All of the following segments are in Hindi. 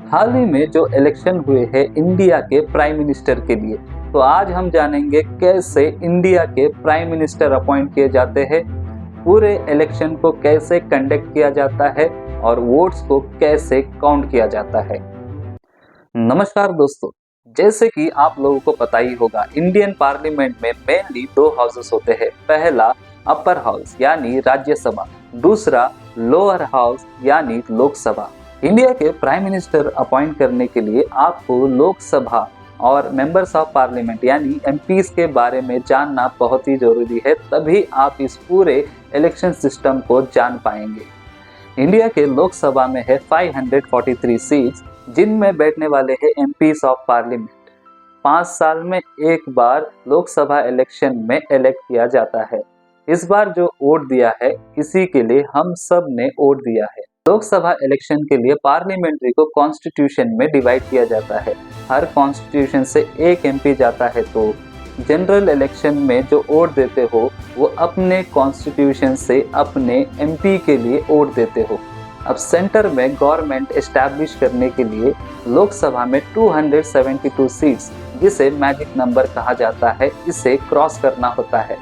हाल ही में जो इलेक्शन हुए हैं इंडिया के प्राइम मिनिस्टर के लिए, तो आज हम जानेंगे कैसे इंडिया के प्राइम मिनिस्टर अपॉइंट किए जाते हैं, पूरे इलेक्शन को कैसे कंडक्ट किया जाता है और वोट्स को कैसे काउंट किया जाता है। नमस्कार दोस्तों, जैसे कि आप लोगों को पता ही होगा, इंडियन पार्लियामेंट में मेनली दो हाउसेस होते हैं। पहला अपर हाउस यानी राज्यसभा, दूसरा लोअर हाउस यानी लोकसभा। इंडिया के प्राइम मिनिस्टर अपॉइंट करने के लिए आपको लोकसभा और मेंबर्स ऑफ पार्लियामेंट यानी एमपीज के बारे में जानना बहुत ही जरूरी है, तभी आप इस पूरे इलेक्शन सिस्टम को जान पाएंगे। इंडिया के लोकसभा में है 543 सीट्स, जिनमें बैठने वाले हैं एमपीज ऑफ पार्लियामेंट। 5 साल में एक बार लोकसभा इलेक्शन में इलेक्ट किया जाता है। इस बार जो वोट दिया है, इसी के लिए हम सब ने वोट दिया है। लोकसभा इलेक्शन के लिए पार्लियामेंट्री को कॉन्स्टिट्यूशन में डिवाइड किया जाता है। हर कॉन्स्टिट्यूशन से एक एमपी जाता है, तो जनरल इलेक्शन में जो वोट देते हो वो अपने कॉन्स्टिट्यूशन से अपने एमपी के लिए वोट देते हो। अब सेंटर में गवर्नमेंट एस्टैब्लिश करने के लिए लोकसभा में 272 सीट्स, जिसे मैजिक नंबर कहा जाता है, इसे क्रॉस करना होता है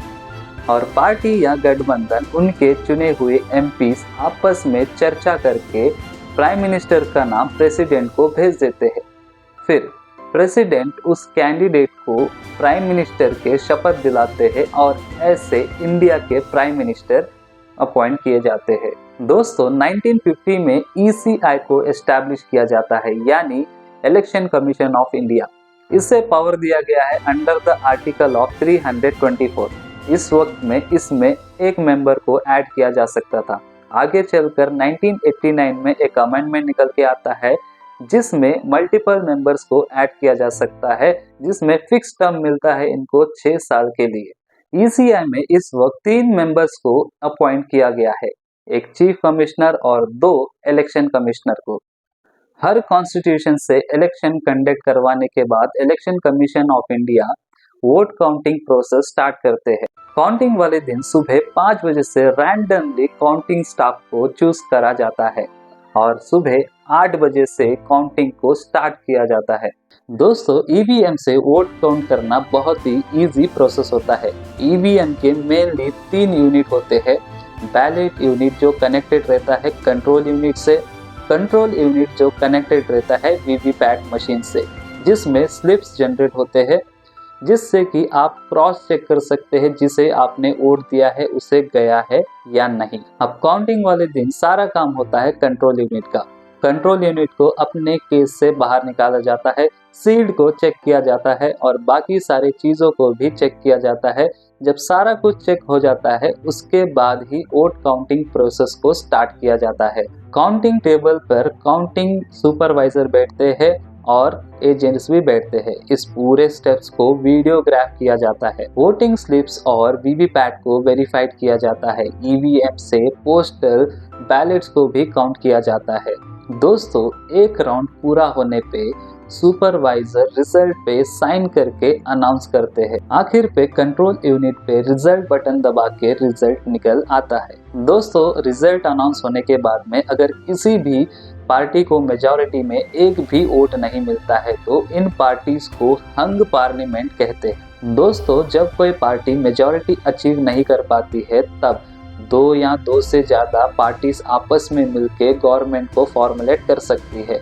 और पार्टी या गठबंधन उनके चुने हुए एमपीज आपस में चर्चा करके प्राइम मिनिस्टर का नाम प्रेसिडेंट को भेज देते हैं। फिर प्रेसिडेंट उस कैंडिडेट को प्राइम मिनिस्टर के शपथ दिलाते हैं और ऐसे इंडिया के प्राइम मिनिस्टर अपॉइंट किए जाते हैं। दोस्तों, 1950 में ईसीआई को एस्टैब्लिश किया जाता है, यानी इलेक्शन कमीशन ऑफ इंडिया। इससे पावर दिया गया है अंडर द आर्टिकल ऑफ 324। इस वक्त में इसमें एक मेंबर को ऐड किया जा सकता था। आगे चलकर 1989 में एक अमेंडमेंट निकल के आता है, जिसमें मल्टीपल मेंबर्स को ऐड किया जा सकता है, जिसमें फिक्स टर्म मिलता है इनको 6 साल के लिए। ईसीआई में इस वक्त 3 मेंबर्स को अपॉइंट किया गया है, एक चीफ कमिश्नर और 2 इलेक्शन कमिश्नर को। हर कॉन्स्टिट्यूशन से इलेक्शन कंडक्ट करवाने के बाद election commission of India vote counting process start करते हैं। काउंटिंग वाले दिन सुबह 5 बजे से रैंडमली काउंटिंग स्टाफ को चूज करा जाता है और सुबह 8 बजे से काउंटिंग को स्टार्ट किया जाता है। दोस्तों, ईवीएम से वोट काउंट करना बहुत ही इजी प्रोसेस होता है। ईवीएम के मेनली 3 यूनिट होते हैं। बैलेट यूनिट जो कनेक्टेड रहता है कंट्रोल यूनिट से, कंट्रोल यूनिट जो कनेक्टेड रहता है वीवीपैट मशीन से, जिसमें स्लिप्स जनरेट होते हैं, जिससे कि आप क्रॉस चेक कर सकते हैं जिसे आपने वोट दिया है उसे गया है या नहीं। अब काउंटिंग वाले दिन सारा काम होता है कंट्रोल यूनिट का। कंट्रोल यूनिट को अपने केस से बाहर निकाला जाता है, सील्ड को चेक किया जाता है और बाकी सारी चीज़ों को भी चेक किया जाता है। जब सारा कुछ चेक हो जाता है, उसके बाद ही वोट काउंटिंग प्रोसेस को स्टार्ट किया जाता है। काउंटिंग टेबल पर काउंटिंग सुपरवाइजर बैठते हैं और एजेंट्स भी बैठते हैं। इस पूरे स्टेप्स को वीडियोग्राफ किया जाता है। वोटिंग स्लिप्स और वीवीपैट को वेरीफाइड किया जाता है। ईवीएम से पोस्टल बैलेट्स को भी काउंट किया जाता है। दोस्तों, एक राउंड पूरा होने पे सुपरवाइजर रिजल्ट पे साइन करके अनाउंस करते हैं। आखिर पे कंट्रोल यूनिट पे रिजल्ट बटन दबा के रिजल्ट निकल आता है। दोस्तों, रिजल्ट अनाउंस होने के बाद में अगर किसी भी पार्टी को मेजॉरिटी में एक भी वोट नहीं मिलता है, तो इन पार्टीज को हंग पार्लियामेंट कहते हैं। दोस्तों, जब कोई पार्टी मेजॉरिटी अचीव नहीं कर पाती है, तब 2 या 2 से ज़्यादा पार्टीज आपस में मिलके गवर्नमेंट को फॉर्मुलेट कर सकती है।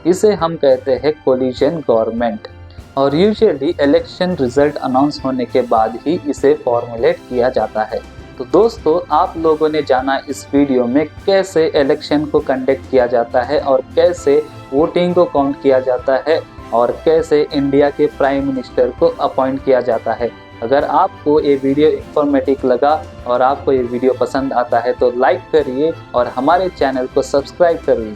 इसे हम कहते हैं कोलिजन गवर्नमेंट और यूजुअली इलेक्शन रिजल्ट अनाउंस होने के बाद ही इसे फॉर्मुलेट किया जाता है। तो दोस्तों, आप लोगों ने जाना इस वीडियो में कैसे इलेक्शन को कंडक्ट किया जाता है और कैसे वोटिंग को काउंट किया जाता है और कैसे इंडिया के प्राइम मिनिस्टर को अपॉइंट किया जाता है। अगर आपको ये वीडियो इंफॉर्मेटिव लगा और आपको ये वीडियो पसंद आता है तो लाइक करिए और हमारे चैनल को सब्सक्राइब करिए।